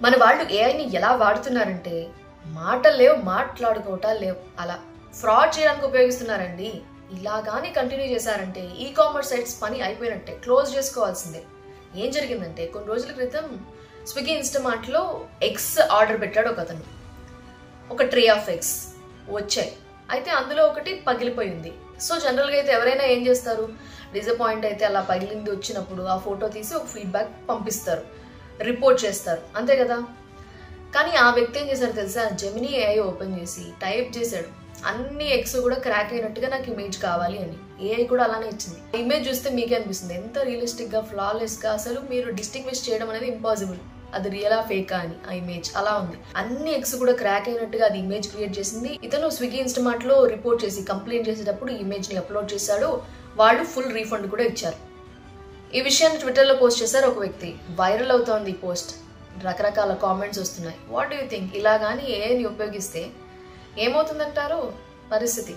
మన వాళ్ళు ఏఐని ఎలా వాడుతున్నారంటే మాటలు లేవు, మాట్లాడుకోవటాలు లేవు, అలా ఫ్రాడ్ చేయడానికి ఉపయోగిస్తున్నారండి. ఇలాగానే కంటిన్యూ చేశారంటే ఈ కామర్స్ సైట్స్ పని అయిపోయినట్టే, క్లోజ్ చేసుకోవాల్సిందే. ఏం జరిగిందంటే కొన్ని రోజుల క్రితం స్విగ్గీ ఇన్స్టామార్ట్లో ఎగ్స్ ఆర్డర్ పెట్టాడు ఒక అతను. ఒక ట్రే ఆఫ్ ఎగ్స్ వచ్చాయి. అయితే అందులో ఒకటి పగిలిపోయింది. సో జనరల్గా అయితే ఎవరైనా ఏం చేస్తారు, డిసప్పాయింట్ అయితే అలా పగిలింది వచ్చినప్పుడు ఆ ఫోటో తీసి ఒక ఫీడ్బ్యాక్ పంపిస్తారు, రిపోర్ట్ చేస్తారు, అంతే కదా. కానీ ఆ వ్యక్తి ఏం చేశారు తెలుసా, జెమినీ ఏఐ ఓపెన్ చేసి టైప్ చేశాడు అన్ని ఎగ్స్ కూడా క్రాక్ అయినట్టుగా నాకు ఇమేజ్ కావాలి అని. ఏఐ కూడా అలానే ఇచ్చింది. ఇమేజ్ చూస్తే మీకే అనిపిస్తుంది ఎంత రియలిస్టిక్ గా, ఫ్లాలెస్ గా, అసలు మీరు డిస్టింగ్విష్ చేయడం అనేది ఇంపాసిబుల్, అది రియలా ఫేకా అని. ఆ ఇమేజ్ అలా ఉంది. అన్ని ఎగ్స్ కూడా క్రాక్ అయినట్టుగా అది ఇమేజ్ క్రియేట్ చేసింది. ఇతను స్విగ్గీ ఇన్స్టామార్ట్ లో రిపోర్ట్ చేసి కంప్లైంట్ చేసేటప్పుడు ఇమేజ్ ని అప్లోడ్ చేశాడు. వాళ్ళు ఫుల్ రీఫండ్ కూడా ఇచ్చారు. ఈ విషయాన్ని ట్విట్టర్ లో పోస్ట్ చేశారు ఒక వ్యక్తి. వైరల్ అవుతోంది ఈ పోస్ట్, రకరకాల కామెంట్స్ వస్తున్నాయి. What do you think? ఇలా కానీ ఏఐని ఉపయోగిస్తే ఏమవుతుందంటారు పరిస్థితి?